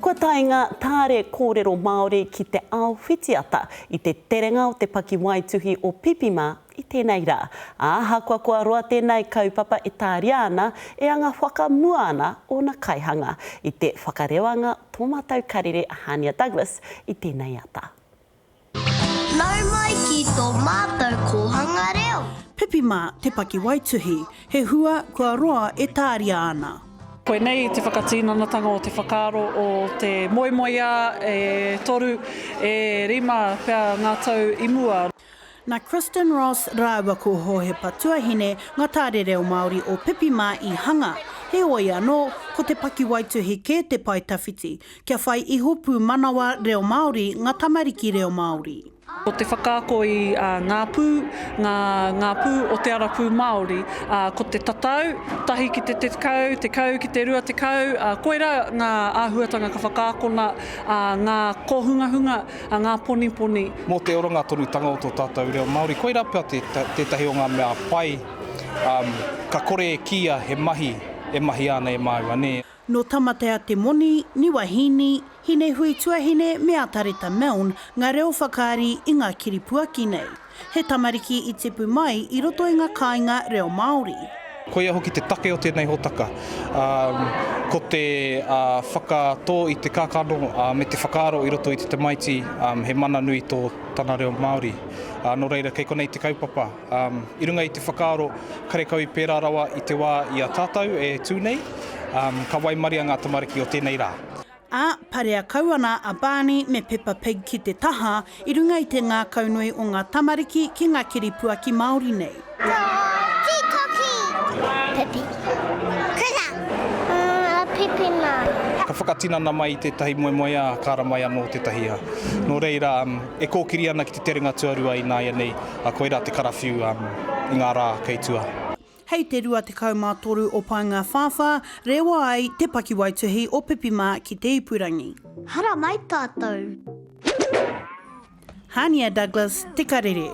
Kua tainga tāre kōrero Māori ki te ao whitiata I te terenga o te Paki Waituhi o Pipima I tēnei rā. Āhakua kua roa tēnei kaupapa Itāriana e anga whakamuana o na kaihanga I te whakarewanga tōmatau karere Hania Douglas I tēnei ata. Nau mai ki tō mātou kohanga reo. Pipima te Paki Waituhi, he hua kua roa e tāria ana. Koe nei te whakatīnanatanga o te whakaaro o te moemoeā, toru, rima pia ngā tau imua. Nā Kristen Ross rāua ko hohe patuahine ngā tāre reo Māori o Pipima I hanga. He oi anō, ko te Paki Waituhi ke te pai tawhiti, kia whai I hopu manawa reo Māori ngā tamariki reo Māori. Ko te whakaako I ngā pū o te arapū Māori, ko te tatau, tahi ki te kau ki te rua te kau, koera ngā āhuatanga ka whakaakona, ngā kohungahunga, ngā poniponi. Mō te oranga tonutanga o tō tātou reo Māori, koera pia tētahi o ngā mea pai, ka kore e kia he mahi, e mahi ana e māua ne. No tamatea te moni, niwahini, hine hui tuahine me atareta meon ngā reo whakaari I ngā kiripuaki nei. He tamariki I tepu mai I roto I ngā kāinga reo Māori. Koia hoki te take o tēnei hotaka. Ko te whakatō I te kākano me te whakaaro I roto I te tamaiti, he mana nui tō tana reo Māori. No reira, kei konei te kaupapa. I runga I te whakaaro, karekau I pērā rawa I te wā I a tātou e tūnei. Ka waimaria ngā tamariki o tēnei rā. Parea kauana a Barney me Peppa Pig ki te taha I runga I te ngā kaunui o ngā tamariki ki ngā kiripuaki Māori nei. Pepi. Kura. Pipima. Ka whakatinana mai I tētahi moemoeā, kāra mai anō tētahi a. No reira, e kōkiri ana ki te terenga tuarua I nāia nei, koera te karawhiu I ngā rā kei tua. Hei te rua te kaumātoru o Paenga Whawha, rewa ai te Paki Waituhi o Pipima ki te Ipurangi. Hara mai tātou. Hania Douglas, Te Karere.